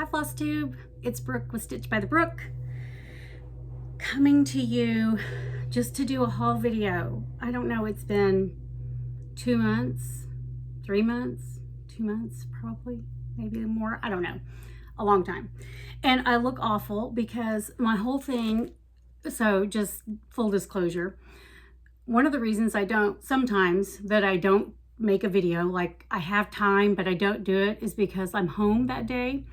Hi Flosstube, it's Brooke with Stitch by the Brook, coming to you just to do a haul video. I don't know, it's been 2 months, 3 months, 2 months probably, maybe more, I don't know, a long time. And I look awful because my whole thing, so just full disclosure, one of the reasons I don't make a video, like I have time but I don't do it, is because I'm home that day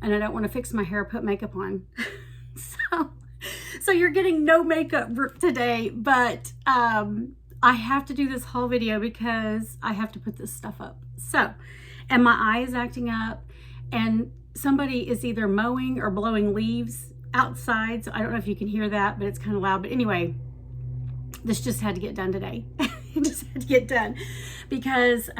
and I don't want to fix my hair, put makeup on. so you're getting no makeup today, but I have to do this haul video because I have to put this stuff up. So, and my eye is acting up and somebody is either mowing or blowing leaves outside. So I don't know if you can hear that, but it's kind of loud. But anyway, this just had to get done today. It just had to get done because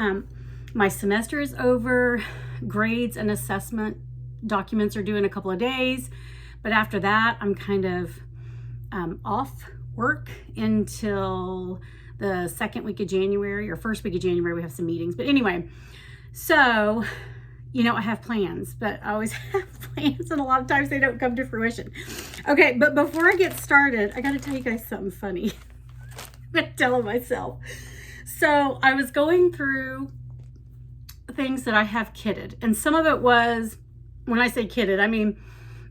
my semester is over. Grades and assessment documents are due in a couple of days. But after that, I'm kind of off work until the second week of January or first week of January. We have some meetings. But anyway, so, you know, I have plans, but I always have plans and a lot of times they don't come to fruition. Okay, but before I get started, I got to tell you guys something funny. I'm telling myself. So I was going through things that I have kitted, and some of it was, when I say kitted, I mean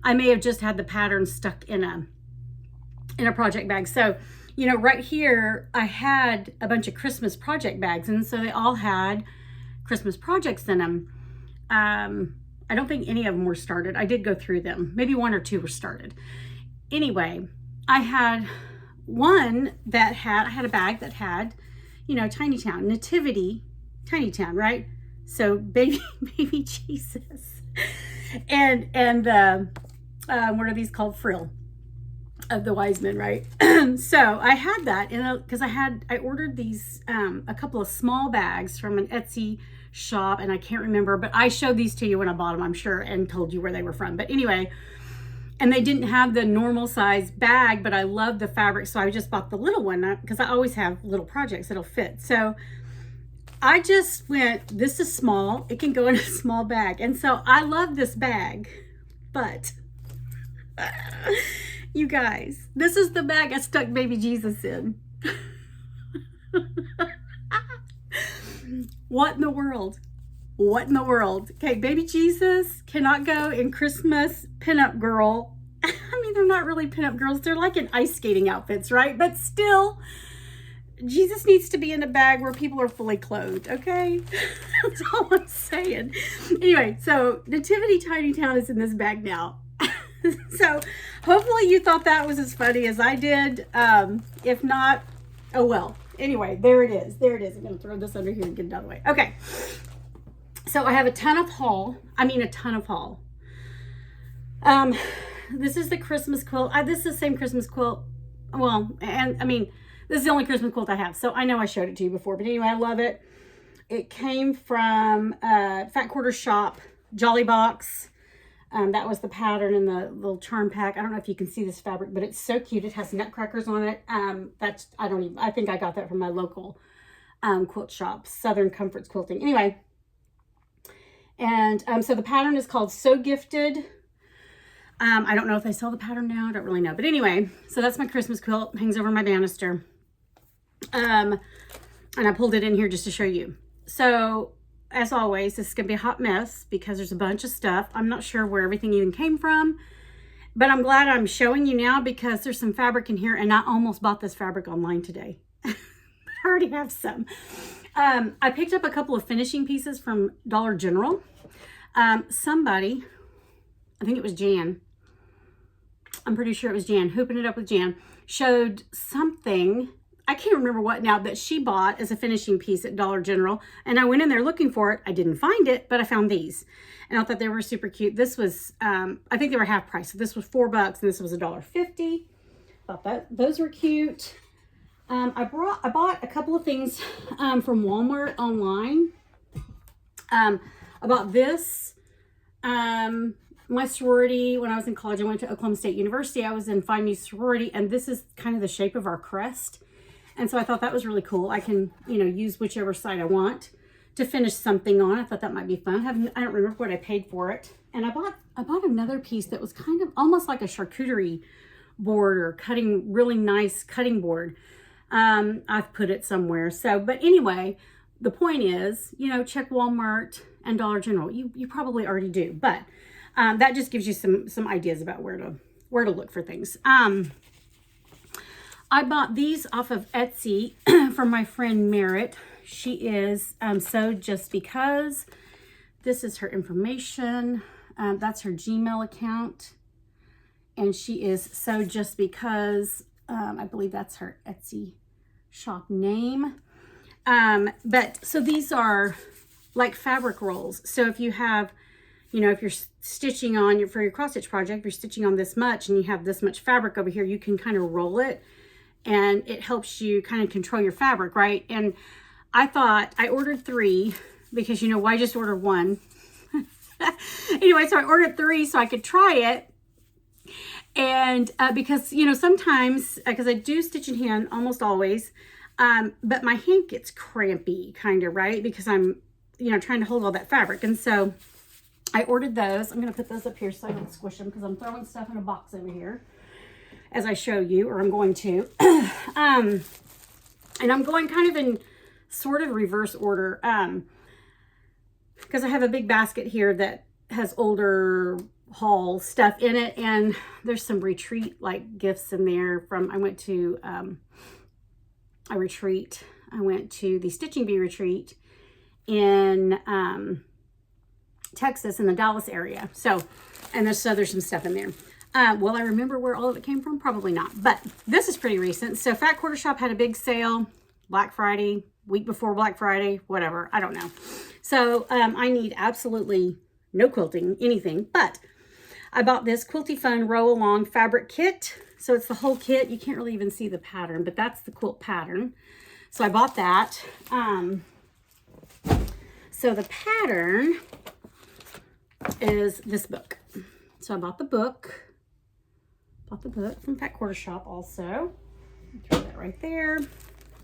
I may have just had the pattern stuck in a project bag. So, you know, right here I had a bunch of Christmas project bags, and so they all had Christmas projects in them. I don't think any of them were started. I did go through them. Maybe 1 or 2 were started. Anyway, I had one that had, I had a bag that had, you know, Tiny Town, Nativity, Tiny Town, right? So baby Jesus. And what are these called? Frill of the wise men, right? So I had that because I ordered these, a couple of small bags from an Etsy shop, and I can't remember, but I showed these to you when I bought them, I'm sure, and told you where they were from. But anyway, and they didn't have the normal size bag, but I love the fabric, so I just bought the little one because I always have little projects that'll fit. So I just went, this is small, it can go in a small bag. And so I love this bag, but you guys, this is the bag I stuck baby Jesus in. What in the world? What in the world? Okay, baby Jesus cannot go in Christmas pinup girl. I mean, they're not really pinup girls. They're like in ice skating outfits, right? But still, Jesus needs to be in a bag where people are fully clothed, okay? That's all I'm saying. Anyway, so Nativity Tiny Town is in this bag now. So hopefully you thought that was as funny as I did. If not, oh well. Anyway, there it is. There it is. I'm going to throw this under here and get it out of the way. Okay. So I have a ton of haul. This is the Christmas quilt. This is the same Christmas quilt. Well, and I mean, this is the only Christmas quilt I have. So I know I showed it to you before, but anyway, I love it. It came from Fat Quarter Shop, Jolly Box. That was the pattern in the little charm pack. I don't know if you can see this fabric, but it's so cute. It has nutcrackers on it. I think I got that from my local quilt shop, Southern Comforts Quilting. Anyway, and so the pattern is called So Gifted. I don't know if they sell the pattern now. I don't really know. But anyway, so that's my Christmas quilt. Hangs over my banister. And I pulled it in here just to show you. So as always, this is going to be a hot mess because there's a bunch of stuff. I'm not sure where everything even came from, but I'm glad I'm showing you now because there's some fabric in here, and I almost bought this fabric online today. I already have some. I picked up a couple of finishing pieces from Dollar General. Somebody, I think it was Jan, I'm pretty sure it was Jan, Hooping It Up with Jan, showed something, I can't remember what now, that she bought as a finishing piece at Dollar General. And I went in there looking for it. I didn't find it, but I found these. And I thought they were super cute. This was, I think they were half price. So this was $4 and this was $1.50. Thought those were cute. I bought a couple of things from Walmart online. I bought this. My sorority, when I was in college, I went to Oklahoma State University. I was in Phi Mu sorority, and this is kind of the shape of our crest. And so I thought that was really cool. I can, you know, use whichever side I want to finish something on. I thought that might be fun. I don't remember what I paid for it. And I bought another piece that was kind of almost like a charcuterie board or really nice cutting board. I've put it somewhere. So, but anyway, the point is, you know, check Walmart and Dollar General. You probably already do, but that just gives you some ideas about where to look for things. I bought these off of Etsy from my friend Merritt. She is Sewed Just Because. This is her information. That's her Gmail account. And she is Sewed Just Because. I believe that's her Etsy shop name. So these are like fabric rolls. So if you have, you know, if you're stitching on for your cross stitch project, you're stitching on this much and you have this much fabric over here, you can kind of roll it and it helps you kind of control your fabric, right? And I thought I ordered 3 because, you know, why just order 1? Anyway, so I ordered 3 so I could try it. And because, you know, sometimes, because I do stitch in hand almost always, but my hand gets crampy kind of, right? Because I'm, you know, trying to hold all that fabric. And so I ordered those. I'm going to put those up here so I don't squish them because I'm throwing stuff in a box over here as I show you, or I'm going to. And I'm going kind of in sort of reverse order because I have a big basket here that has older haul stuff in it, and there's some retreat like gifts in there from, I went to a retreat. I went to the Stitching Bee retreat in Texas, in the Dallas area. So there's some stuff in there. Will I remember where all of it came from? Probably not, but this is pretty recent. So Fat Quarter Shop had a big sale, Black Friday, week before Black Friday, whatever, I don't know. So I need absolutely no quilting, anything, but I bought this Quilty Fun Row Along fabric kit. So it's the whole kit. You can't really even see the pattern, but that's the quilt pattern. So I bought that. So the pattern is this book. So I bought the book. From Fat Quarter Shop also. Throw that right there. I'm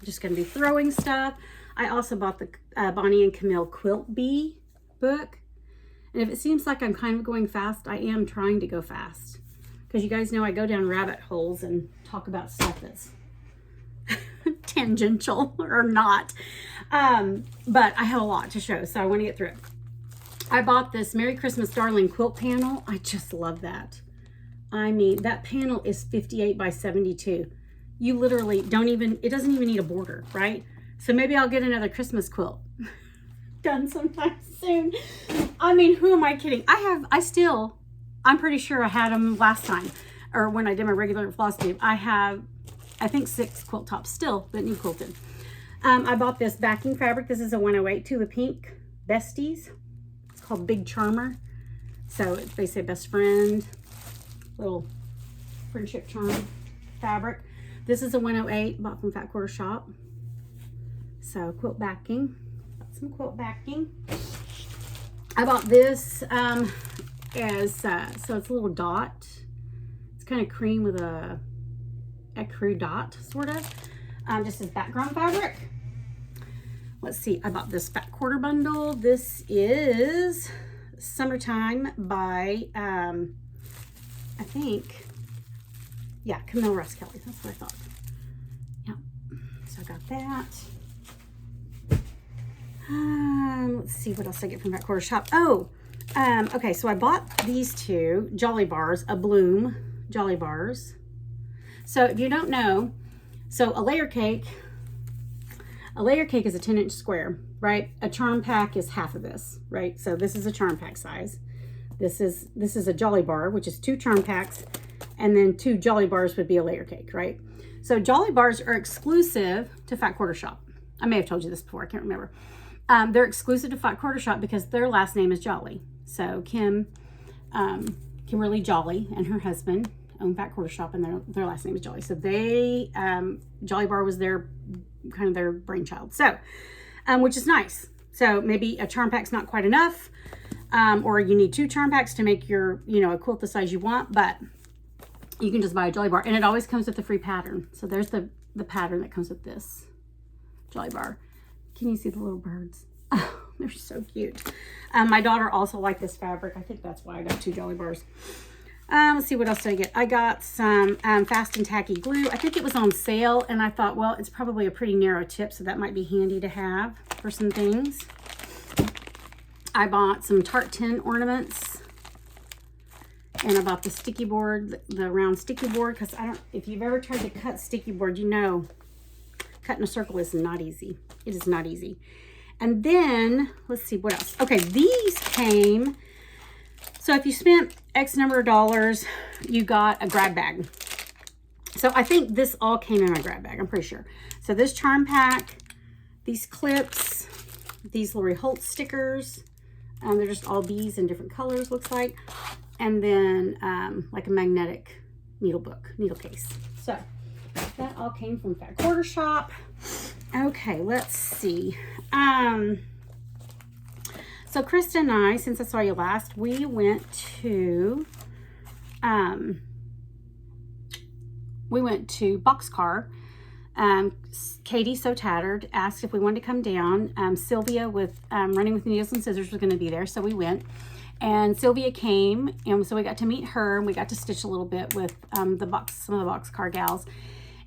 just going to be throwing stuff. I also bought the Bonnie and Camille Quilt Bee book. And if it seems like I'm kind of going fast, I am trying to go fast. Because you guys know I go down rabbit holes and talk about stuff that's tangential or not. But I have a lot to show, so I want to get through it. I bought this Merry Christmas Darling quilt panel. I just love that. I mean, that panel is 58 by 72. You literally don't even, it doesn't even need a border, right? So maybe I'll get another Christmas quilt done sometime soon. I mean, who am I kidding? I'm pretty sure I had them last time, or when I did my regular floss tube. I have, I think, 6 quilt tops still that need quilted. I bought this backing fabric. This is a 108 Tula Pink Besties. It's called Big Charmer. So they say best friend, little friendship charm fabric. This is a 108, bought from Fat Quarter Shop. So quilt backing, got some quilt backing. I bought this so it's a little dot. It's kind of cream with a ecru dot, sort of. Just as background fabric. Let's see, I bought this Fat Quarter bundle. This is Summertime by, I think, yeah, Camille Russ Kelly. That's what I thought. Yeah, so I got that. Let's see what else I get from Fat Quarter Shop. Oh, okay, so I bought these 2 Jolly Bars, a Bloom Jolly Bars. So if you don't know, so a layer cake is a 10-inch square, right? A charm pack is half of this, right? So this is a charm pack size. This is a Jolly Bar, which is 2 charm packs, and then 2 Jolly Bars would be a layer cake, right? So Jolly Bars are exclusive to Fat Quarter Shop. I may have told you this before, I can't remember. They're exclusive to Fat Quarter Shop because their last name is Jolly. So Kimberly Jolly and her husband own Fat Quarter Shop, and their last name is Jolly. So they, Jolly Bar was their kind of their brainchild. So, which is nice. So maybe a charm pack's not quite enough, or you need 2 charm packs to make your, you know, a quilt the size you want, but you can just buy a Jolly Bar, and it always comes with the free pattern. So there's the pattern that comes with this Jolly Bar. Can you see the little birds? Oh, they're so cute. My daughter also liked this fabric. I think that's why I got 2 Jolly Bars. Let's see, what else did I get? I got some fast and tacky glue. I think it was on sale, and I thought, well, it's probably a pretty narrow tip, so that might be handy to have for some things. I bought some Tarte tin ornaments, and I bought the sticky board, the round sticky board, because if you've ever tried to cut sticky board, you know cutting a circle is not easy. It is not easy. And then, let's see, what else? Okay, these came, so if you spent X number of dollars, you got a grab bag. So I think this all came in my grab bag, I'm pretty sure. So this charm pack, these clips, these Lori Holt stickers, they're just all bees in different colors, looks like. And then like a magnetic needle case. So that all came from Fat Quarter Shop. Okay, let's see. So Krista and I, since I saw you last, we went to Boxcar. Katie, so tattered, asked if we wanted to come down. Sylvia with Running with Needles and Scissors was going to be there, so we went. And Sylvia came, and so we got to meet her, and we got to stitch a little bit with some of the Boxcar gals.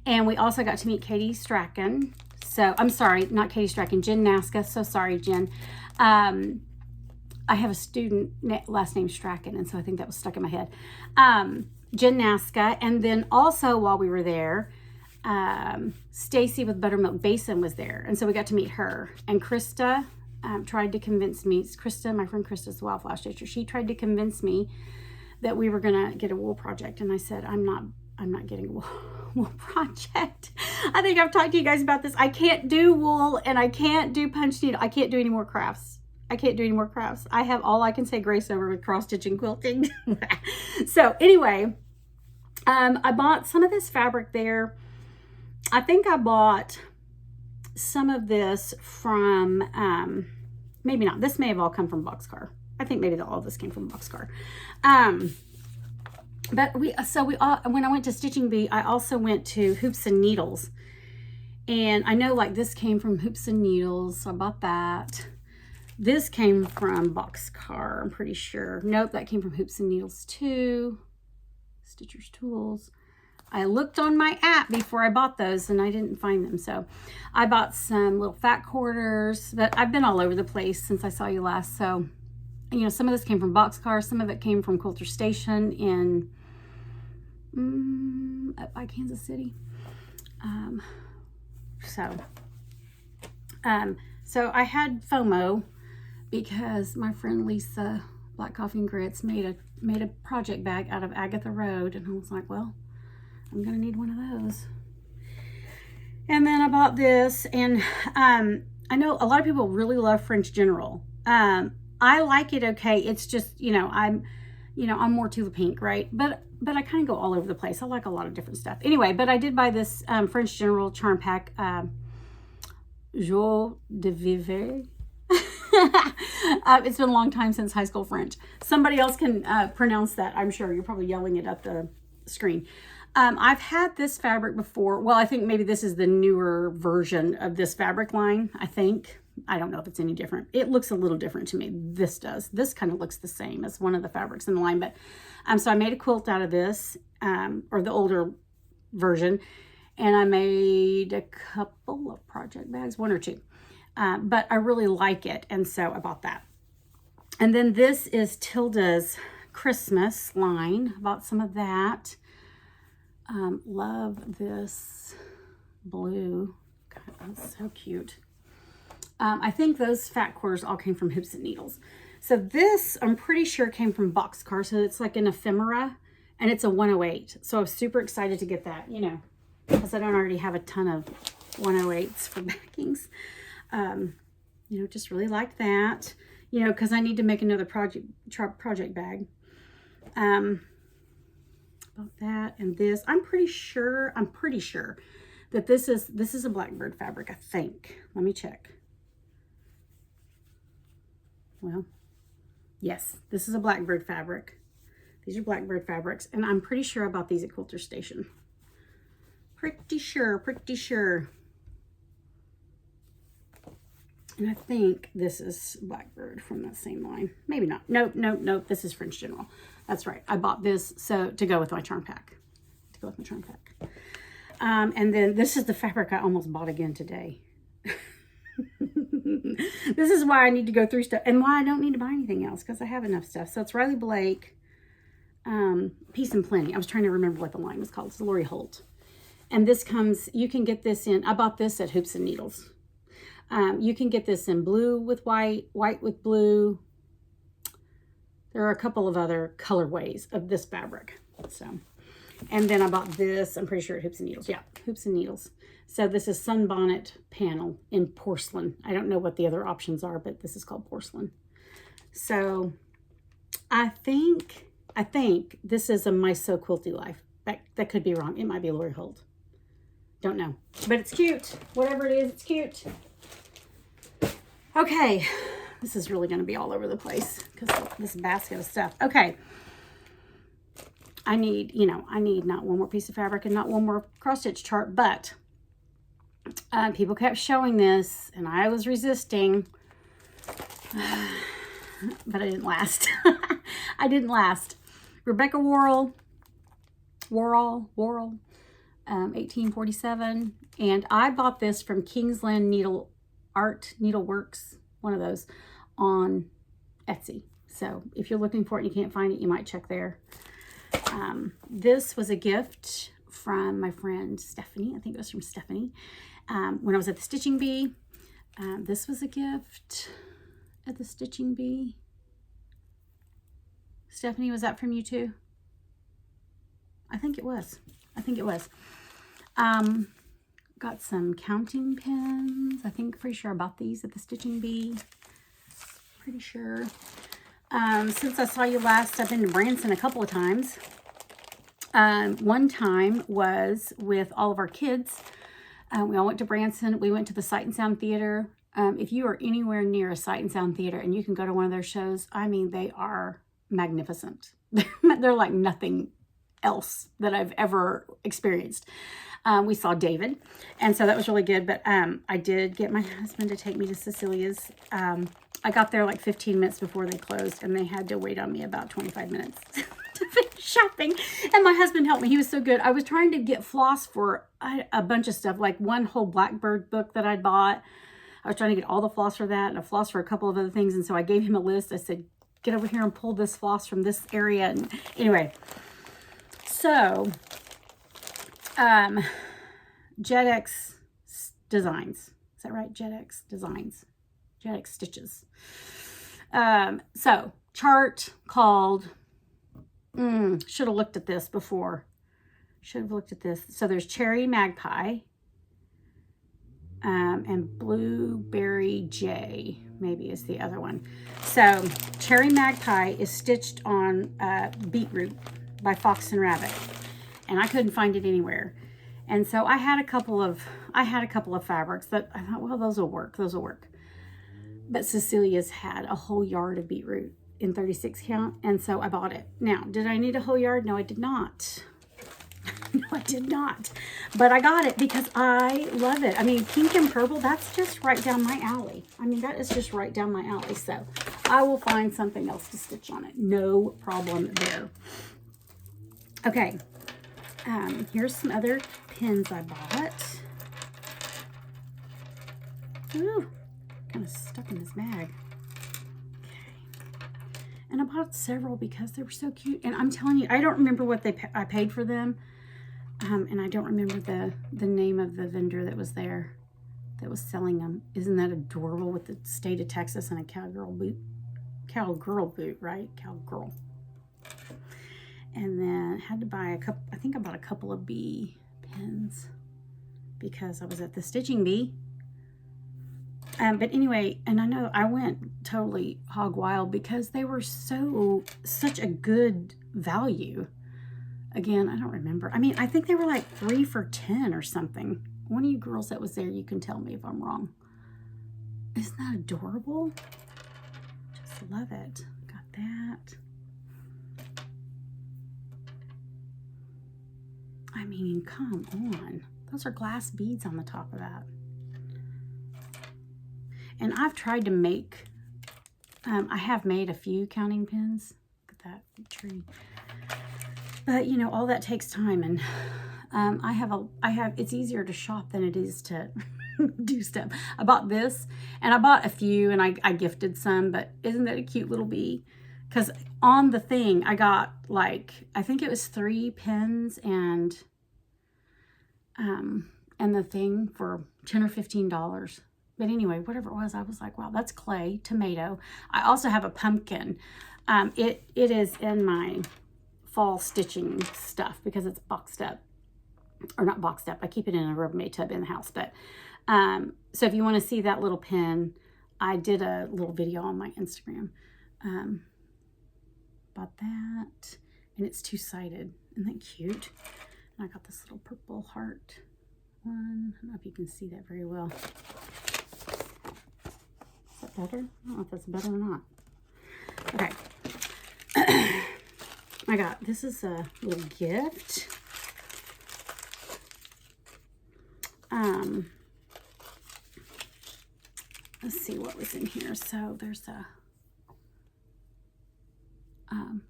And we also got to meet Katie Strachan. So, I'm sorry, not Katie Strachan, Jen Nasca. So sorry, Jen. I have a student last name Strachan, and so I think that was stuck in my head. Jen Nasca. And then also while we were there, Stacy with Buttermilk Basin was there. And so we got to meet her. And Krista tried to convince me, Krista, my friend Krista's the Wild Flower Stitcher, she tried to convince me that we were gonna get a wool project, and I said, I'm not getting a wool project. I think I've talked to you guys about this. I can't do wool, and I can't do punch needle. I can't do any more crafts. I have all I can say grace over with cross stitching quilting. So anyway, I bought some of this fabric there. I think I bought some of this from, maybe not. This may have all come from Boxcar. I think maybe all of this came from Boxcar. But when I went to Stitching Bee, I also went to Hoops and Needles. And I know like this came from Hoops and Needles, so I bought that. This came from Boxcar, I'm pretty sure. Nope, that came from Hoops and Needles too. Stitcher's Tools. I looked on my app before I bought those and I didn't find them. So I bought some little fat quarters, but I've been all over the place since I saw you last. So, you know, some of this came from Boxcar, some of it came from Quilter Station in up by Kansas City. So I had FOMO because my friend Lisa, Black Coffee and Grits, made a project bag out of Agatha Road, and I was like, well, I'm gonna need one of those. And then I bought this, and I know a lot of people really love French General. I like it okay. It's just, I'm more to the pink, right? But I kind of go all over the place. I like a lot of different stuff. Anyway, but I did buy this French General charm pack, Joie de Vivre. It's been a long time since high school French. Somebody else can pronounce that, I'm sure. You're probably yelling it at the screen. I've had this fabric before. Well, I think maybe this is the newer version of this fabric line, I think. I don't know if it's any different. It looks a little different to me. This does. This kind of looks the same as one of the fabrics in the line. But so I made a quilt out of this, or the older version. And I made a couple of project bags, 1 or 2. But I really like it. And so I bought that. And then this is Tilda's Christmas line. I bought some of that. Love this blue. God, that's so cute. I think those fat quarters all came from Hoops and Needles. So this, I'm pretty sure, came from Boxcar. So it's like an ephemera, and it's a 108. So I was super excited to get that, because I don't already have a ton of 108s for backings. Just really liked that, because I need to make another project bag. About that and this. I'm pretty sure that this is a Blackbird fabric, I think. Let me check. Well, yes, this is a Blackbird fabric. These are Blackbird fabrics, and I'm pretty sure I bought these at Quilter Station. Pretty sure. And I think this is Blackbird from that same line. Maybe not. Nope, nope, nope. This is French General. That's right. I bought this to go with my charm pack. And then this is the fabric I almost bought again today. This is why I need to go through stuff and why I don't need to buy anything else, because I have enough stuff. So it's Riley Blake, Peace and Plenty. I was trying to remember what the line was called. It's Lori Holt. And this comes, you can get this in, I bought this at Hoops and Needles. You can get this in blue with white, white with blue. There are a couple of other colorways of this fabric. So, and then I bought this, I'm pretty sure at Hoops and Needles. Yeah, Hoops and Needles. So this is Sunbonnet Panel in porcelain. I don't know what the other options are, but this is called porcelain. So I think this is a My So Quilty Life. That could be wrong. It might be Lori Holt. Don't know. But it's cute. Whatever it is, it's cute. Okay. This is really going to be all over the place because this basket of stuff. Okay. I need not one more piece of fabric and not one more cross-stitch chart, but people kept showing this and I was resisting, but I didn't last. I didn't last. Rebecca Worrell, 1847, and I bought this from Kingsland Needleworks, one of those, on Etsy. So if you're looking for it and you can't find it, you might check there. This was a gift from my friend Stephanie. I think it was from Stephanie. When I was at the Stitching Bee. This was a gift at the Stitching Bee. Stephanie, was that from you too? I think it was. Got some counting pins. Pretty sure I bought these at the Stitching Bee. Pretty sure. Since I saw you last, I've been to Branson a couple of times. One time was with all of our kids. We all went to Branson. We went to the Sight and Sound Theater. If you are anywhere near a Sight and Sound Theater and you can go to one of their shows, I mean, they are magnificent. They're like nothing else that I've ever experienced. We saw David, and so that was really good. But I did get my husband to take me to Cecilia's. I got there like 15 minutes before they closed, and they had to wait on me about 25 minutes to finish shopping. And my husband helped me. He was so good. I was trying to get floss for a bunch of stuff, like one whole Blackbird book that I'd bought. I was trying to get all the floss for that and a floss for a couple of other things. And so I gave him a list. I said, get over here and pull this floss from this area. And anyway, so JetX Designs. Is that right? JetX Designs. JetX Stitches. So chart called, should have looked at this before. Should have looked at this. So there's Cherry Magpie and Blueberry J, maybe is the other one. So Cherry Magpie is stitched on Beetroot by Fox and Rabbit, and I couldn't find it anywhere. And so I had a couple of fabrics that I thought, well, those will work. But Cecilia's had a whole yard of beetroot in 36 count, and so I bought it. Now, did I need a whole yard? No, I did not. No, I did not. But I got it because I love it. I mean, pink and purple, that's just right down my alley. I mean, that is just right down my alley. So I will find something else to stitch on it. No problem there. Okay. Here's some other pins I bought. Ooh, kind of stuck in this bag. Okay. And I bought several because they were so cute. And I'm telling you, I don't remember what I paid for them. And I don't remember the name of the vendor that was there that was selling them. Isn't that adorable with the state of Texas and a cowgirl boot? Cowgirl boot, right? Cowgirl. And then I had to buy I think I bought a couple of bee pins because I was at the Stitching Bee. But anyway, and I know I went totally hog wild because they were such a good value. Again, I don't remember. I mean, I think they were like 3 for $10 or something. One of you girls that was there, you can tell me if I'm wrong. Isn't that adorable? Just love it. Got that. I mean, come on. Those are glass beads on the top of that. And I've tried to make, I have made a few counting pins. Look at that tree. But, you know, all that takes time. And it's easier to shop than it is to do stuff. I bought this, and I bought a few, and I gifted some, but isn't that a cute little bee? Because on the thing, I got, like, I think it was 3 pins and the thing for $10 or $15. But anyway, whatever it was, I was like, wow, that's clay, tomato. I also have a pumpkin. It is in my fall stitching stuff because it's boxed up. Or not boxed up. I keep it in a Rubbermaid tub in the house. But so if you want to see that little pin, I did a little video on my Instagram. Bought that. And it's two-sided. Isn't that cute? And I got this little purple heart one. I don't know if you can see that very well. Is that better? I don't know if that's better or not. Okay. I got, this is a little gift. Let's see what was in here. So there's a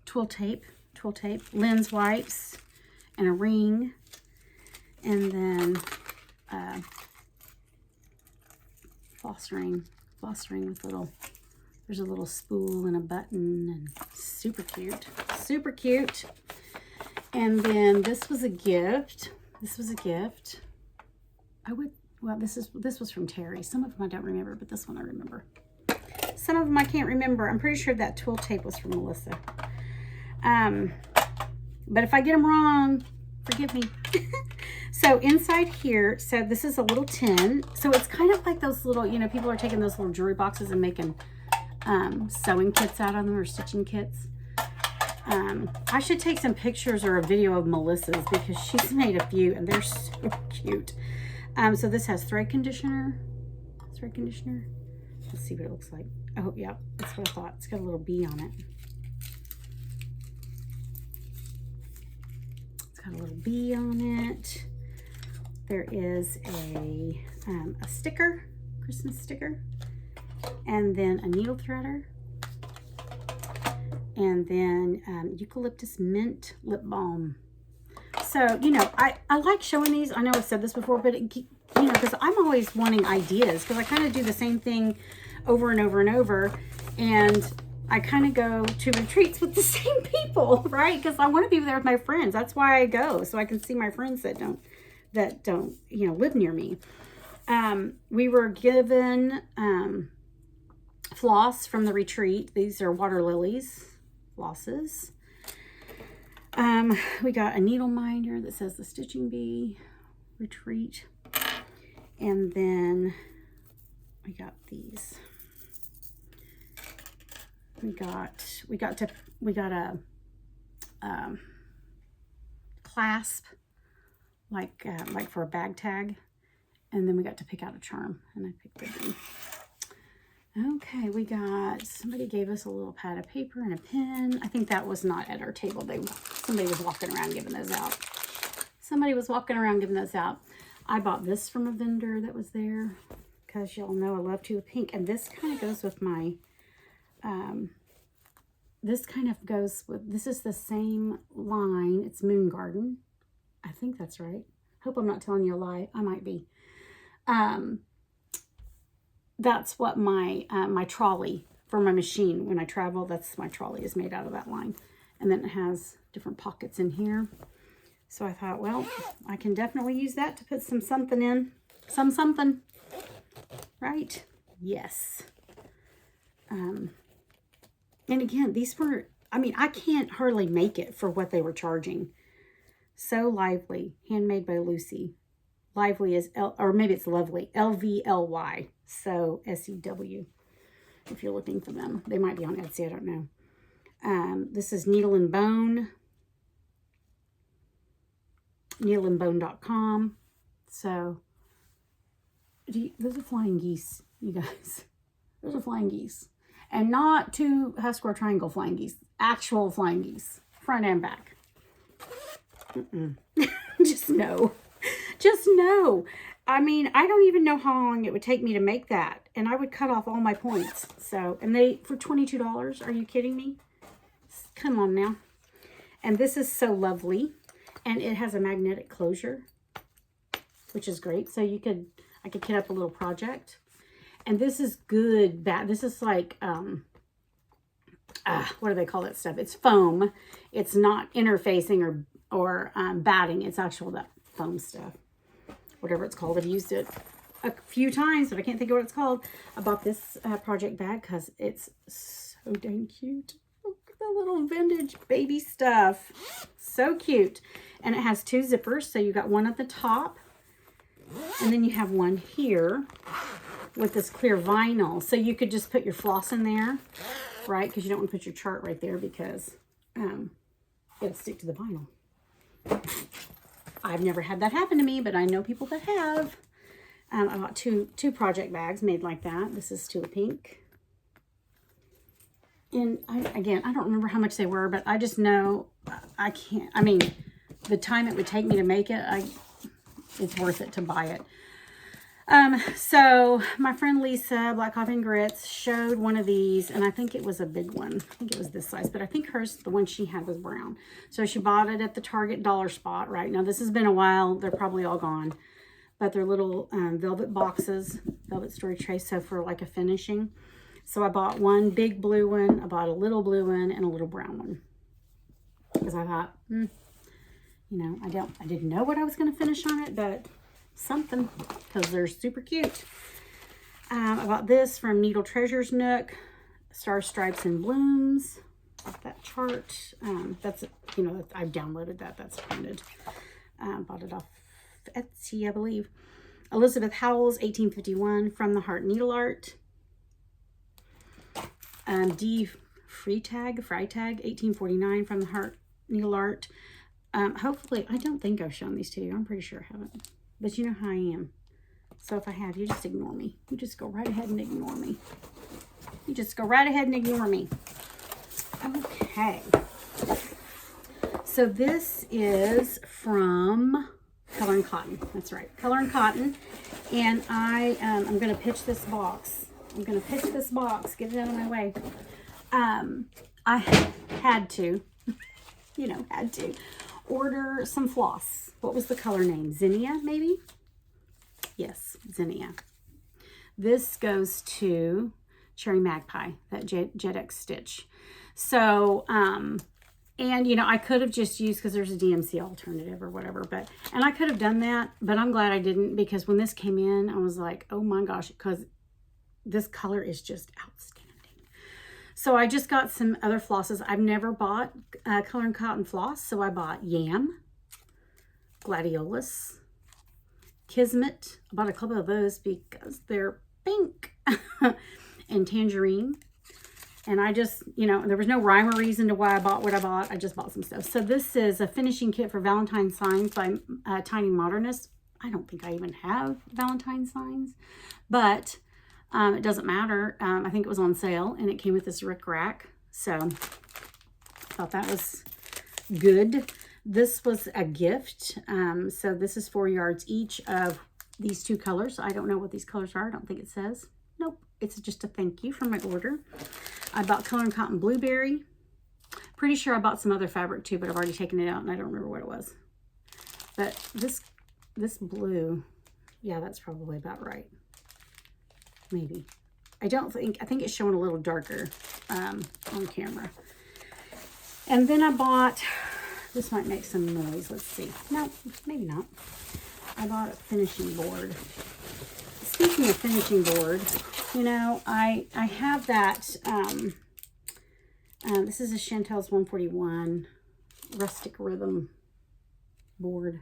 twill tape, lens wipes, and a ring, and then floss ring with little, there's a little spool and a button, and super cute. And then this was a gift. Well, this was from Terry. Some of them I don't remember, but this one I remember. Some of them I can't remember. I'm pretty sure that twill tape was from Melissa. But if I get them wrong, forgive me. So inside here, so this is a little tin. So it's kind of like those little, you know, people are taking those little jewelry boxes and making sewing kits out of them, or stitching kits. I should take some pictures or a video of Melissa's because she's made a few and they're so cute. So this has thread conditioner. Let's see what it looks like. Oh, yeah, that's what I thought. It's got a little bee on it. There is a sticker, Christmas sticker, and then a needle threader, and then eucalyptus mint lip balm. So, you know, I like showing these. I know I've said this before, but, you know, because I'm always wanting ideas, because I kind of do the same thing over and over and over, and I kind of go to retreats with the same people, right? Because I want to be there with my friends. That's why I go, so I can see my friends that don't, you know, live near me. We were given floss from the retreat. These are water lilies flosses. We got a needle minder that says the Stitching Bee Retreat. And then we got these. We got a clasp, like for a bag tag. And then we got to pick out a charm, and I picked the bee. Okay, somebody gave us a little pad of paper and a pen. I think that was not at our table. Somebody was walking around giving those out. I bought this from a vendor that was there, because y'all know I love to pink. And this kind of goes with my, this is the same line. It's Moon Garden. I think that's right. Hope I'm not telling you a lie. I might be. That's what my my trolley for my machine when I travel, that's my trolley is made out of that line. And then it has different pockets in here. So I thought, well, I can definitely use that to put something in. Something. Right? Yes. And again, these were, I mean, I can't hardly make it for what they were charging. So Lively, handmade by Lucy. Lively is, or maybe it's Lovely, L-V-L-Y. So S-E-W, if you're looking for them. They might be on Etsy, I don't know. This is Needle and Bone. needleandbone.com. So, those are flying geese, you guys. Those are flying geese. And not two half square triangle flying geese. Actual flying geese. Front and back. Just no. Just no. I mean, I don't even know how long it would take me to make that. And I would cut off all my points. So, and they, for $22, are you kidding me? Come on now. And this is so lovely. And it has a magnetic closure, which is great. So I could kit up a little project. And this is good, this is like, what do they call that stuff? It's foam. It's not interfacing or batting. It's actual that foam stuff. Whatever it's called. I've used it a few times, but I can't think of what it's called. I bought this project bag because it's so dang cute. Look at the little vintage baby stuff. So cute. And it has 2 zippers. So you got one at the top. And then you have one here with this clear vinyl. So you could just put your floss in there, right? Because you don't want to put your chart right there because it'll stick to the vinyl. I've never had that happen to me, but I know people that have. I bought two project bags made like that. This is to a pink. And again, I don't remember how much they were, but I just know I mean, the time it would take me to make it, it's worth it to buy it. So my friend Lisa, Black Coffee and Grits, showed one of these, and I think it was a big one. I think it was this size, but I think the one she had was brown. So she bought it at the Target dollar spot, right? Now this has been a while. They're probably all gone, but they're little velvet boxes, velvet storage trays. So for like a finishing. So I bought one big blue one. I bought a little blue one and a little brown one. Because I thought, you know, I didn't know what I was going to finish on it, but something, because they're super cute. I bought this from Needle Treasures Nook, Star Stripes and Blooms. That chart, that's, you know, I've downloaded that. That's printed. Bought it off Etsy, I believe. Elizabeth Howells, 1851, From the Heart Needle Art. D. Freitag, 1849, From the Heart Needle Art. Hopefully, I don't think I've shown these to you. I'm pretty sure I haven't. But you know how I am. So if I have, you just ignore me. You just go right ahead and ignore me. You just go right ahead and ignore me. Okay. So this is from Color and Cotton. That's right. Color and Cotton. And I'm going to pitch this box. I'm going to pitch this box. Get it out of my way. I had to, you know, order some floss. What was the color name? Zinnia, maybe? Yes, Zinnia. This goes to Cherry Magpie, that Jet stitch. So, and, you know, I could have just used, because there's a DMC alternative or whatever, and I could have done that, but I'm glad I didn't, because when this came in, I was like, oh my gosh, because this color is just outstanding. So I just got some other flosses. I've never bought Color and Cotton floss, so I bought Yam, Gladiolus, Kismet. I bought a couple of those because they're pink, and Tangerine. And I just, you know, there was no rhyme or reason to why I bought what I bought. I just bought some stuff. So this is a finishing kit for Valentine Signs by Tiny Modernist. I don't think I even have Valentine Signs, but it doesn't matter. I think it was on sale, and it came with this rickrack. So I thought that was good. This was a gift. So this is 4 yards each of these 2 colors. I don't know what these colors are. I don't think it says. Nope. It's just a thank you for my order. I bought Color and Cotton Blueberry. Pretty sure I bought some other fabric too, but I've already taken it out and I don't remember what it was. But this blue, yeah, that's probably about right. Maybe. I think it's showing a little darker on camera. And then I bought, this might make some noise. Let's see. No, maybe not. I bought a finishing board. Speaking of finishing board, you know, I have that, this is a Chantel's 141 Rustic Rhythm board.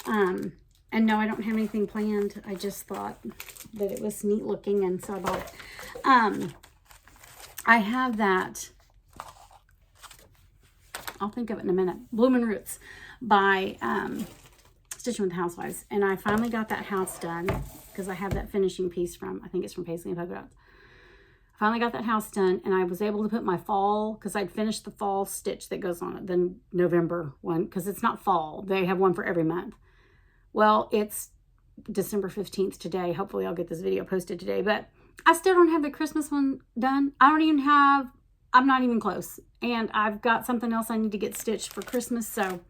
And no, I don't have anything planned. I just thought that it was neat looking, and so I bought it. I have that, I'll think of it in a minute, Bloomin' Roots by Stitching with Housewives. And I finally got that house done, because I have that finishing piece from, I think it's from Paisley and Polka Dots. I finally got that house done, and I was able to put my fall, because I'd finished the fall stitch that goes on it, the November one, because it's not fall. They have one for every month. Well, it's December 15th today. Hopefully I'll get this video posted today, but I still don't have the Christmas one done. I'm not even close. And I've got something else I need to get stitched for Christmas, so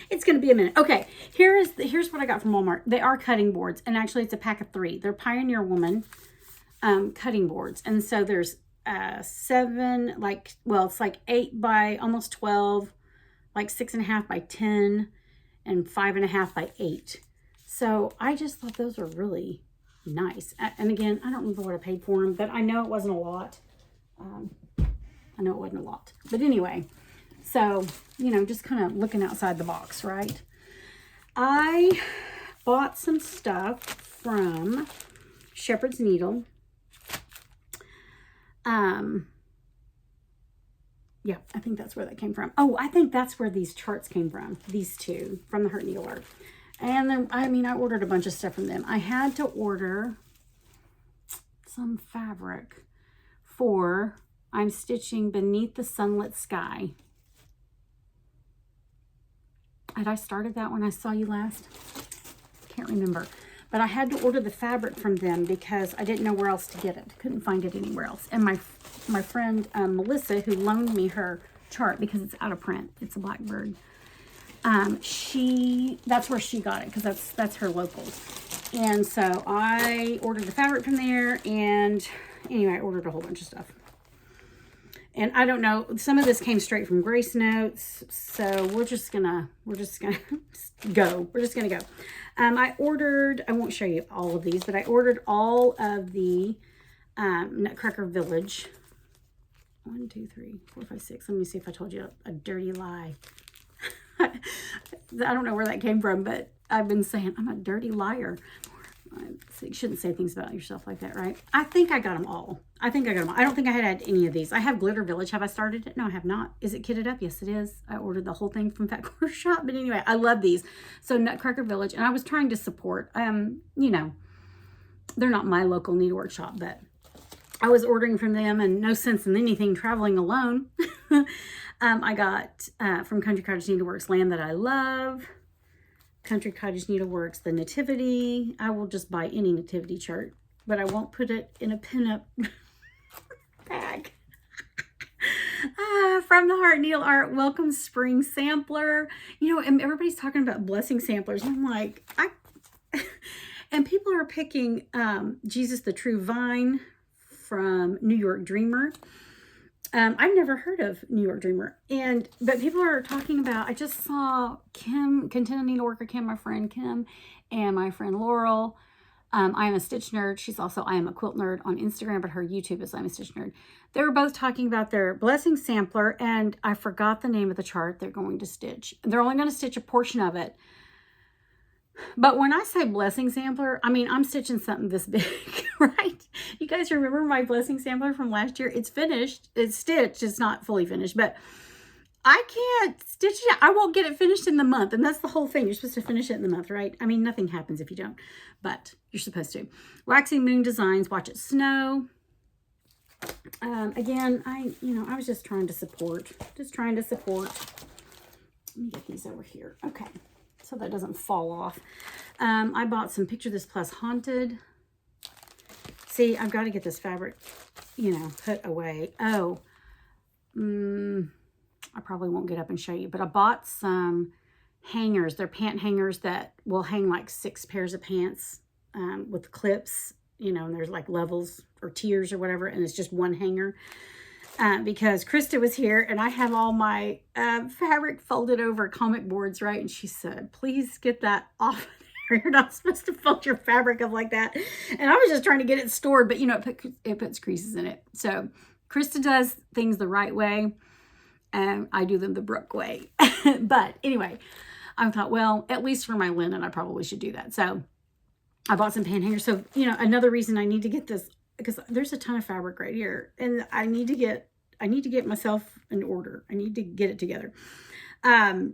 it's going to be a minute. Okay, here's what I got from Walmart. They are cutting boards, and actually it's a pack of 3. They're Pioneer Woman cutting boards. And so there's 7, it's like 8 by almost 12, like 6.5 by 10, and 5.5 by 8. So I just thought those were really nice. And again, I don't remember what I paid for them, but I know it wasn't a lot. But anyway, so, you know, just kind of looking outside the box, right? I bought some stuff from Shepherd's Needle. Yeah, I think that's where that came from. Oh, I think that's where these charts came from. These 2 from the Hurt Needle Art. And then, I ordered a bunch of stuff from them. I had to order some fabric for I'm stitching Beneath the Sunlit Sky. Had I started that when I saw you last? Can't remember. But I had to order the fabric from them because I didn't know where else to get it. Couldn't find it anywhere else. And my friend Melissa, who loaned me her chart because it's out of print. It's a Blackbird. That's where she got it because that's her locals. And so I ordered the fabric from there, and anyway, I ordered a whole bunch of stuff. And I don't know, some of this came straight from Grace Notes, so we're just gonna go. I won't show you all of these, but I ordered all of the Nutcracker Village. 1, 2, 3, 4, 5, 6. Let me see if I told you a dirty lie. I don't know where that came from, but I've been saying I'm a dirty liar. You shouldn't say things about yourself like that, right? I think I got them all. I don't think I had any of these. I have Glitter Village. Have I started it? No, I have not. Is it kitted up? Yes, it is. I ordered the whole thing from Fat Quarter Shop. But anyway, I love these. So Nutcracker Village. And I was trying to support, you know, they're not my local needlework shop, but I was ordering from them, and no sense in anything traveling alone. I got from Country Cottage Needleworks Land That I Love. Country Cottage Needleworks, the Nativity. I will just buy any Nativity chart, but I won't put it in a pinup bag. From the Heart Needle Art, Welcome Spring Sampler. You know, and everybody's talking about blessing samplers. I'm like, and people are picking Jesus the True Vine from New York Dreamer. I've never heard of New York Dreamer, but people are talking about, I just saw Kim, Contented Needleworker Kim, my friend Kim, and my friend Laurel. I Am a Stitch Nerd. She's also I Am a Quilt Nerd on Instagram, but her YouTube is I Am a Stitch Nerd. They were both talking about their blessing sampler, and I forgot the name of the chart they're going to stitch. They're only going to stitch a portion of it. But when I say blessing sampler, I mean, I'm stitching something this big, right? You guys remember my blessing sampler from last year? It's finished. It's stitched. It's not fully finished, but I can't stitch it. I won't get it finished in the month. And that's the whole thing. You're supposed to finish it in the month, right? I mean, nothing happens if you don't, but you're supposed to. Waxing Moon Designs, Watch It Snow. Again, I was just trying to support. Let me get these over here. Okay. So that doesn't fall off. I bought some Picture This Plus Haunted. See, I've got to get this fabric, put away. Oh, I probably won't get up and show you, but I bought some hangers. They're pant hangers that will hang like 6 pairs of pants with clips, and there's like levels or tiers or whatever, and it's just one hanger. Because Krista was here and I have all my fabric folded over comic boards, right? And she said, please get that off of there. You're not supposed to fold your fabric up like that. And I was just trying to get it stored, but it puts creases in it. So Krista does things the right way and I do them the Brooke way. But anyway, I thought, well, at least for my linen, I probably should do that. So I bought some pan hangers. So, another reason I need to get this, because there's a ton of fabric right here and I need to get myself in order. I need to get it together.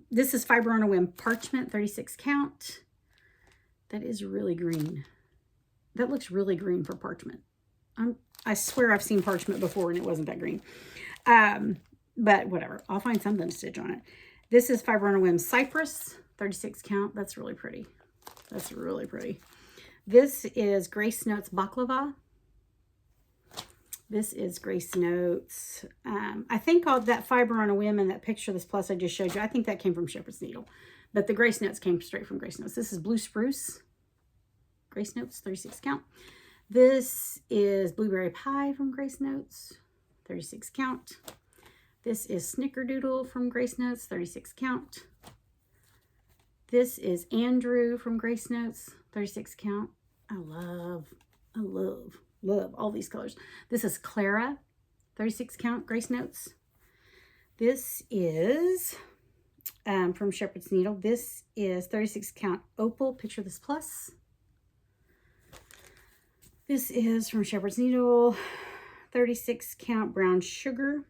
This is Fiber on a Whim Parchment, 36 count. That is really green. That looks really green for parchment. I swear I've seen parchment before and it wasn't that green. But whatever, I'll find something to stitch on it. This is Fiber on a Whim Cypress, 36 count. That's really pretty. That's really pretty. This is Grace Notes Baklava. This is Grace Notes. I think all that fiber on a whim and that picture, this plus I just showed you, I think that came from Shepherd's Needle. But the Grace Notes came straight from Grace Notes. This is Blue Spruce. Grace Notes, 36 count. This is Blueberry Pie from Grace Notes, 36 count. This is Snickerdoodle from Grace Notes, 36 count. This is Andrew from Grace Notes, 36 count. I love all these colors. This is Clara, 36 count, Grace Notes. This is from Shepherd's Needle. This is 36 count Opal, picture this plus. This is from Shepherd's Needle, 36 count Brown Sugar.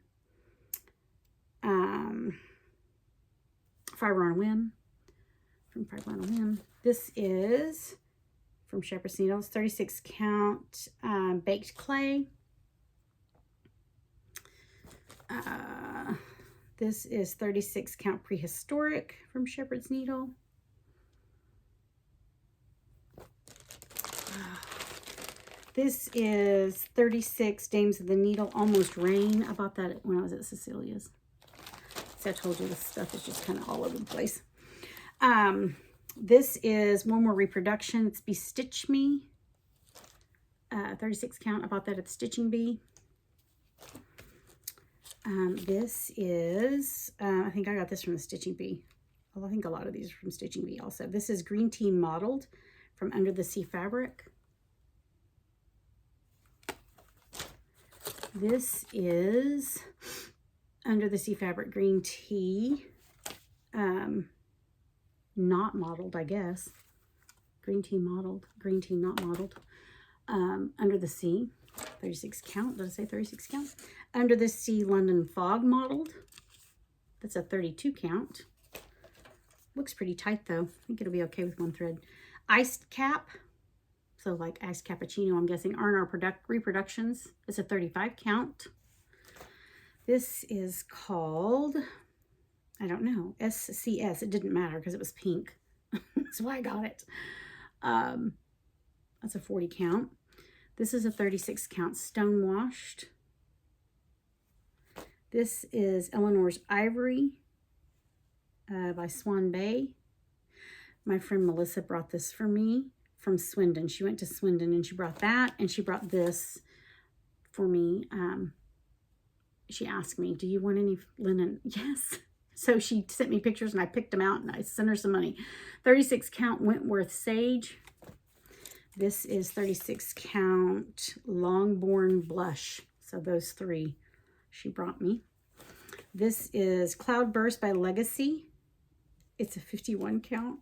Fiber on a Whim, from Fiber on a Whim. This is from Shepherd's Needle, 36 count Baked Clay. This is 36 count Prehistoric from Shepherd's Needle. This is 36 Dames of the Needle, Almost Rain. I bought that when I was at Cecilia's. See, I told you this stuff is just kind of all over the place. This is One More Reproduction. It's Be Stitch Me. 36 count. I bought that at the Stitching Bee. This is, I think I got this from the Stitching Bee. Well, I think a lot of these are from Stitching Bee also. This is Green Tea Mottled from Under the Sea Fabric. This is Under the Sea Fabric Green Tea. Not mottled, I guess. Green tea mottled. Green tea not mottled. Under the Sea. 36 count. Did I say 36 count? Under the Sea London Fog mottled. That's a 32 count. Looks pretty tight though. I think it'll be okay with one thread. Iced Cap. So like iced cappuccino, I'm guessing. R&R Reproductions. It's a 35 count. This is called, I don't know, SCS. It didn't matter because it was pink. That's why I got it. That's a 40 count. This is a 36 count Stonewashed. This is Eleanor's Ivory by Swan Bay. My friend Melissa brought this for me from Swindon. She went to Swindon and she brought that, and she brought this for me. She asked me, do you want any linen? Yes. So she sent me pictures and I picked them out and I sent her some money. 36 count Wentworth Sage. This is 36 count Longbourn Blush. So those three she brought me. This is Cloudburst by Legacy. It's a 51 count.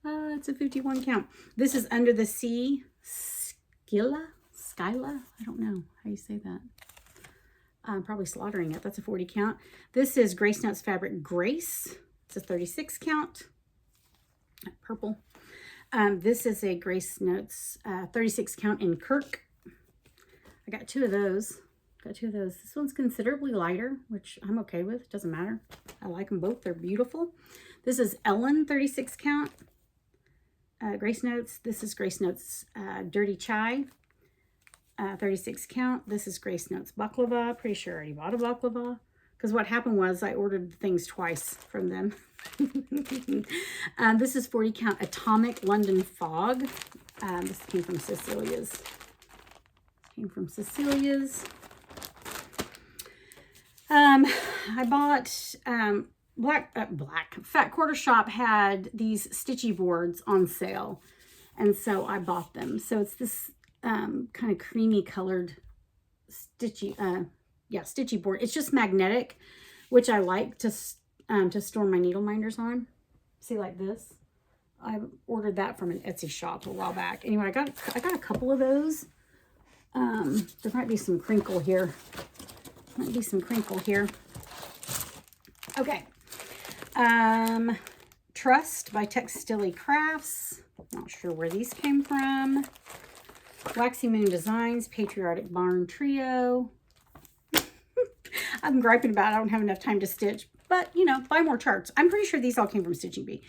It's a 51 count. This is Under the Sea Skyla. I don't know how you say that. I'm probably slaughtering it. That's a 40 count. This is Grace Notes Fabric Grace. It's a 36 count. Purple. This is a Grace Notes 36 count in Kirk. I got two of those. This one's considerably lighter, which I'm okay with. It doesn't matter. I like them both. They're beautiful. This is Ellen 36 count. Grace Notes. This is Grace Notes Dirty Chai. 36 count. This is Grace Notes Baklava. Pretty sure I already bought a baklava. Because what happened was I ordered things twice from them. This is 40 count Atomic London Fog. This came from Cecilia's. I bought Fat Quarter Shop had these stitchy boards on sale, and so I bought them. So it's this kind of creamy colored stitchy board. It's just magnetic, which I like to store my needle minders on. See, like this. I ordered that from an Etsy shop a while back. Anyway, I got a couple of those. There might be some crinkle here. Okay. Trust by Textile Crafts. Not sure where these came from. Waxy Moon Designs, Patriotic Barn Trio. I'm griping about I don't have enough time to stitch, but, you know, buy more charts. I'm pretty sure these all came from Stitching Bee.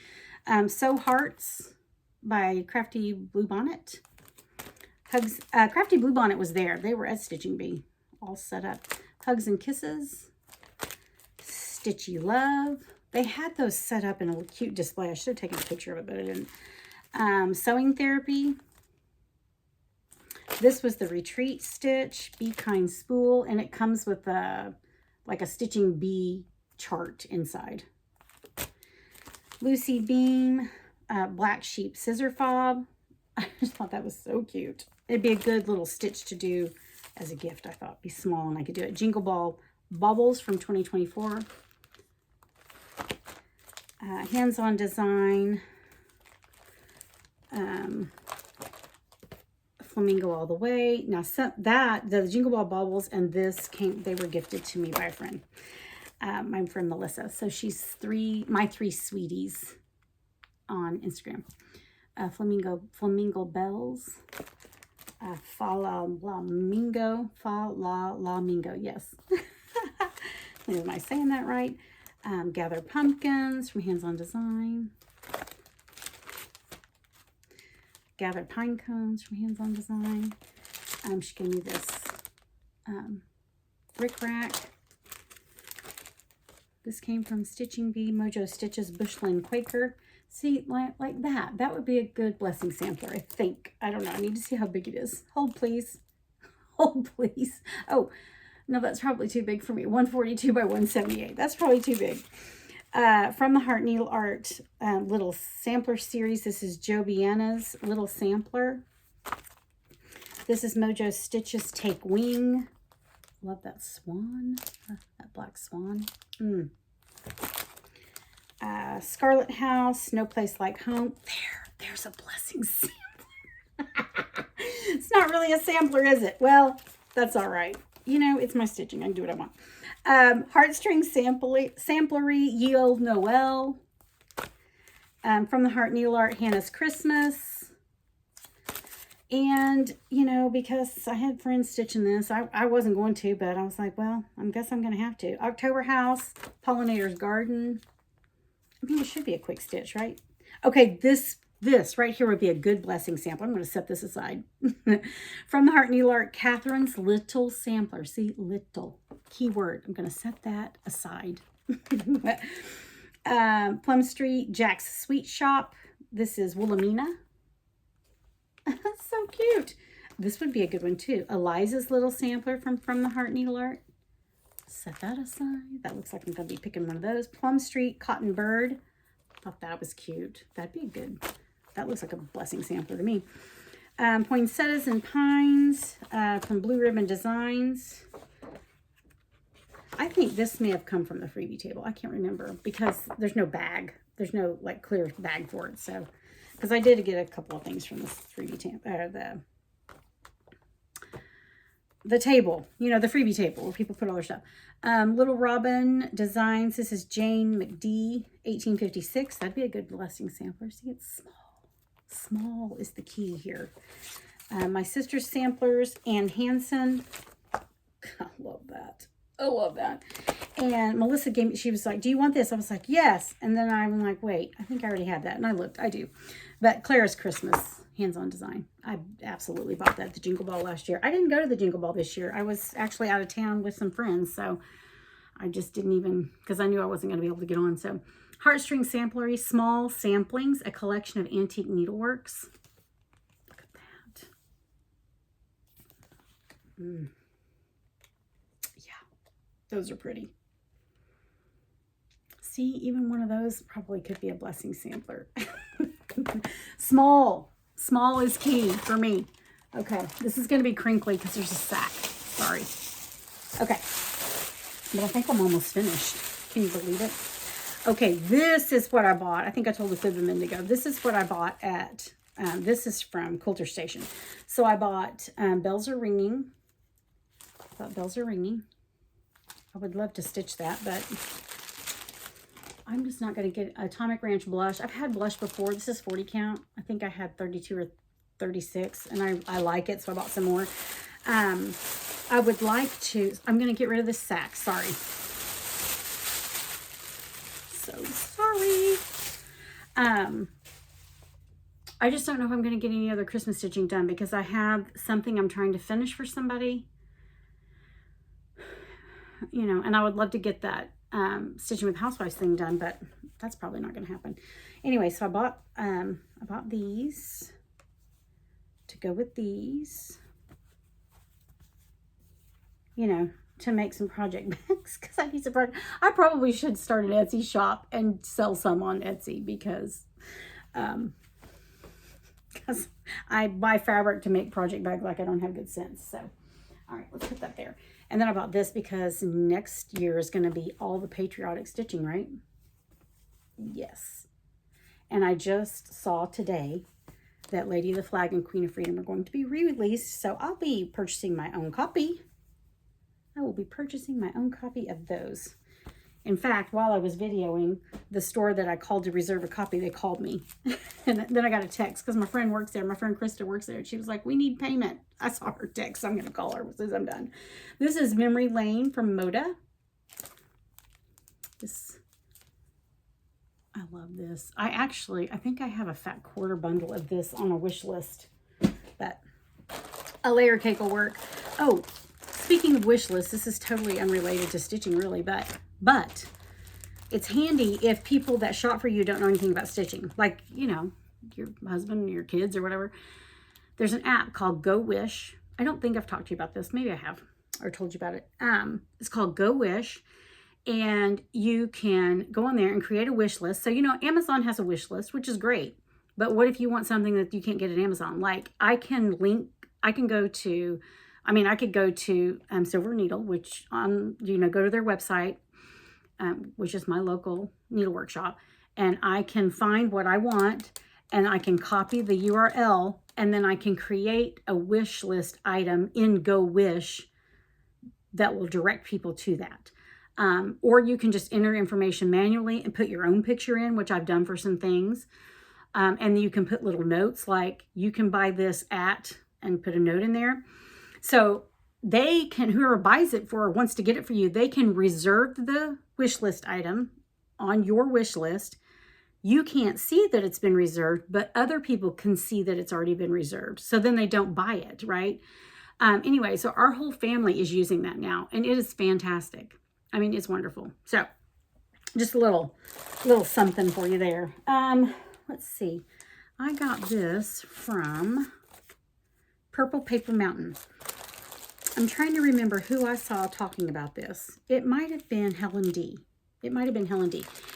Sew Hearts by Crafty Bluebonnet. Hugs, Crafty Bluebonnet was there. They were at Stitching Bee, all set up. Hugs and Kisses. Stitchy Love. They had those set up in a cute display. I should have taken a picture of it, but I didn't. Sewing Therapy. This was the Retreat Stitch, Be Kind Spool, and it comes with like a Stitching Bee chart inside. Lucy Beam, Black Sheep Scissor Fob. I just thought that was so cute. It'd be a good little stitch to do as a gift, I thought. Be small and I could do it. Jingle Ball Bubbles from 2024. Hands-on Design. Flamingo All the Way. Now, the Jingle Ball Bubbles and this they were gifted to me by a friend. My friend Melissa. So she's my three sweeties on Instagram. Flamingo Bells. Fa la mingo. Yes. Am I saying that right? Gather Pumpkins from Hands-on Design. Gather Pine Cones from Hands-on Design. She gave me this brick rack. This came from Stitching Bee, Mojo Stitches, Bushland Quaker. See, like that. That would be a good blessing sampler, I think. I don't know. I need to see how big it is. Hold, please. Hold, please. Oh, no, that's probably too big for me. 142 by 178. That's probably too big. From the Heart Needle Art little sampler series. This is Jobiana's little sampler. This is Mojo Stitches Take Wing. Love that swan, that black swan. Scarlet House, No Place Like Home. There's a blessing sampler. It's not really a sampler, is it? Well, that's all right. You know, it's my stitching. I can do what I want. Heartstring Samplery, Ye Old Noel. From the Heart Needle Art, Hannah's Christmas. And, you know, because I had friends stitching this, I wasn't going to, but I was like, well, I guess I'm going to have to. October House, Pollinator's Garden. I mean, it should be a quick stitch, right? Okay, this right here would be a good blessing sample. I'm going to set this aside. From the Heart Needle Art, Catherine's Little Sampler. See, little. Keyword. I'm going to set that aside. Plum Street, Jack's Sweet Shop. This is Wilhelmina. So cute. This would be a good one too. Eliza's Little Sampler from the Heart Needle Art. Set that aside. That looks like I'm going to be picking one of those. Plum Street, Cotton Bird. Thought that was cute. That'd be good. That looks like a blessing sampler to me. Poinsettias and Pines from Blue Ribbon Designs. I think this may have come from the freebie table. I can't remember because there's no bag. There's no like clear bag for it. So, because I did get a couple of things from this freebie table, the table, you know, the freebie table where people put all their stuff. Little Robin Designs. This is Jane McD, 1856. That'd be a good blessing sampler. See, it's small. Small is the key here. My Sister's Samplers, Ann Hansen. I love that. I love that. And Melissa gave me, she was like, do you want this? I was like, yes. And then I'm like, wait, I think I already had that. And I looked, I do. But Clara's Christmas, Hands-on Design. I absolutely bought that at the Jingle Ball last year. I didn't go to the Jingle Ball this year. I was actually out of town with some friends. So I just didn't even, because I knew I wasn't going to be able to get on. So Heartstring Samplery, Small Samplings, a collection of antique needleworks. Look at that. Those are pretty. See, even one of those probably could be a blessing sampler. Small is key for me. Okay, this is going to be crinkly because there's a sack. Sorry. Okay, but I think I'm almost finished. Can you believe it? Okay, this is what I bought. I think I told the Fib a minute ago. This is what I bought at, this is from Quilter Station. So I bought Bells Are Ringing. I thought Bells Are Ringing. I would love to stitch that, but I'm just not going to get Atomic Ranch blush. I've had blush before. This is 40 count. I think I had 32 or 36, and I like it, so I bought some more. I would like to, I'm going to get rid of this sack. Sorry. so sorry. I just don't know if I'm going to get any other Christmas stitching done because I have something I'm trying to finish for somebody. You know, and I would love to get that Stitching with Housewives thing done, but that's probably not going to happen. Anyway, so I bought these to go with these, you know, to make some project bags because I need some project. I probably should start an Etsy shop and sell some on Etsy because I buy fabric to make project bags like I don't have good sense. So, all right, let's put that there. And then I bought this because next year is going to be all the patriotic stitching, right? Yes. And I just saw today that Lady of the Flag and Queen of Freedom are going to be re-released. So I'll be purchasing my own copy. I will be purchasing my own copy of those. In fact, while I was videoing, the store that I called to reserve a copy, they called me. And then I got a text because my friend works there. My friend Krista works there. And she was like, we need payment. I saw her text. So I'm going to call her as soon as I'm done. This is Memory Lane from Moda. I love this. I think I have a fat quarter bundle of this on a wish list. But a layer cake will work. Oh, speaking of wish lists, this is totally unrelated to stitching really, but it's handy if people that shop for you don't know anything about stitching. Like, you know, your husband, your kids or whatever. There's an app called Go Wish. I don't think I've talked to you about this. Maybe I have or told you about it. It's called Go Wish. And you can go on there and create a wish list. So, you know, Amazon has a wish list, which is great. But what if you want something that you can't get at Amazon? Like I could go to Silver Needle, which go to their website, which is my local needle workshop, and I can find what I want and I can copy the URL and then I can create a wish list item in Go Wish that will direct people to that. Or you can just enter information manually and put your own picture in, which I've done for some things. And you can put little notes like you can buy this at and put a note in there. So they can, whoever buys it for or wants to get it for you, they can reserve the wish list item on your wish list. You can't see that it's been reserved, but other people can see that it's already been reserved. So then they don't buy it, right? Anyway, so our whole family is using that now, and it is fantastic. I mean, it's wonderful. So just a little something for you there. Let's see. I got this from Purple Paper Mountain. I'm trying to remember who I saw talking about this. It might have been Helen D.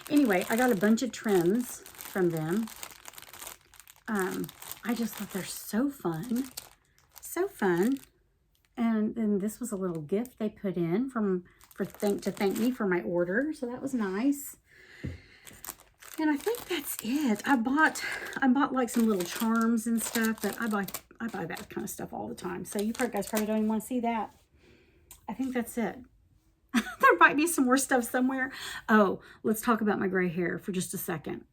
Anyway, I got a bunch of trims from them. I just thought they're so fun. So fun. And then this was a little gift they put in to thank me for my order. So that was nice. And I think that's it. I bought like some little charms and stuff, but I buy that kind of stuff all the time. So you guys probably don't even want to see that. I think that's it. There might be some more stuff somewhere. Oh, let's talk about my gray hair for just a second.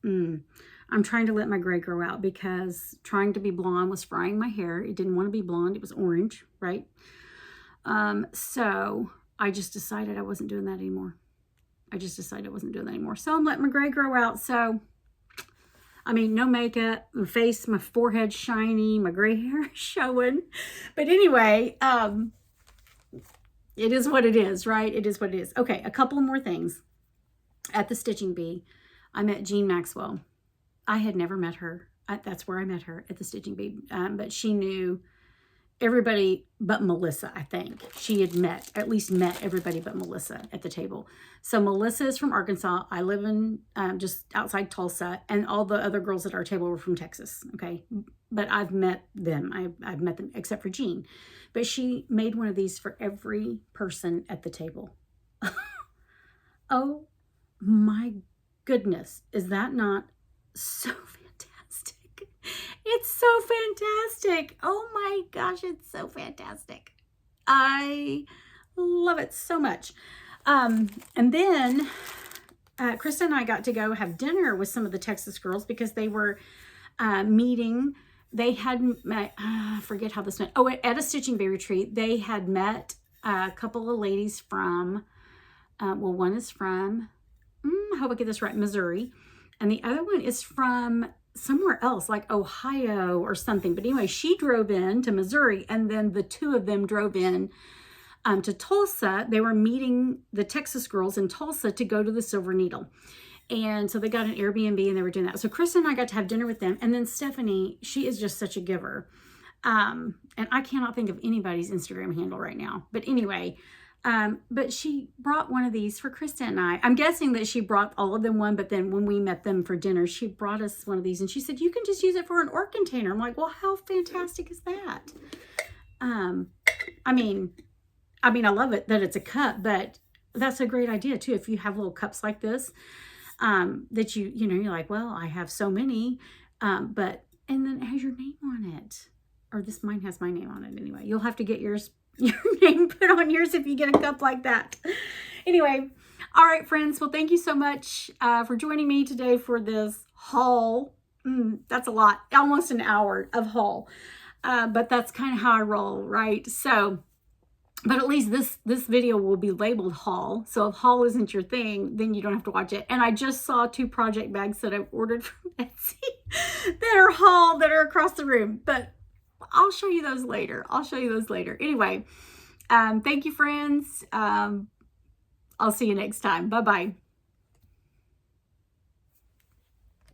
I'm trying to let my gray grow out because trying to be blonde was frying my hair. It didn't want to be blonde. It was orange, right? So I just decided I wasn't doing that anymore. So I'm letting my gray grow out. So, I mean, no makeup, my face, my forehead shiny, my gray hair showing. But anyway, it is what it is, right? It is what it is. Okay, a couple more things. At the Stitching Bee, I met Jean Maxwell. I had never met her. That's where I met her, at the Stitching Bee. But she knew everybody but Melissa, I think. She had at least met everybody but Melissa at the table. So Melissa is from Arkansas. I live in just outside Tulsa, and all the other girls at our table were from Texas, okay? But I've met them. I've met them except for Jean. But she made one of these for every person at the table. Oh my goodness. Is that not so fantastic? It's so fantastic. Oh my gosh, it's so fantastic. I love it so much. And then Krista and I got to go have dinner with some of the Texas girls because they were meeting. They had met, I forget how this went. Oh, at a Stitching Bee retreat, they had met a couple of ladies from, well, one is from I hope I get this right, Missouri. And the other one is from somewhere else, like Ohio or something. But anyway, she drove in to Missouri, and then the two of them drove in to Tulsa. They were meeting the Texas girls in Tulsa to go to the Silver Needle. And so they got an Airbnb and they were doing that. So Krista and I got to have dinner with them. And then Stephanie, she is just such a giver. And I cannot think of anybody's Instagram handle right now. But anyway, but she brought one of these for Krista and I. I'm guessing that she brought all of them one, but then when we met them for dinner, she brought us one of these and she said, you can just use it for an orc container. I'm like, well, how fantastic is that? I mean, I love it that it's a cup, but that's a great idea too. If you have little cups like this, that you're like, well, I have so many, and then it has your name on it, or mine has my name on it anyway. You'll have to get your name put on yours if you get a cup like that. Anyway, all right, friends. Well, thank you so much for joining me today for this haul. That's a lot, almost an hour of haul, but that's kind of how I roll, right? So, but at least this video will be labeled haul. So if haul isn't your thing, then you don't have to watch it. And I just saw 2 project bags that I've ordered from Etsy that are haul, that are across the room. But I'll show you those later. Anyway, thank you, friends. I'll see you next time. Bye-bye.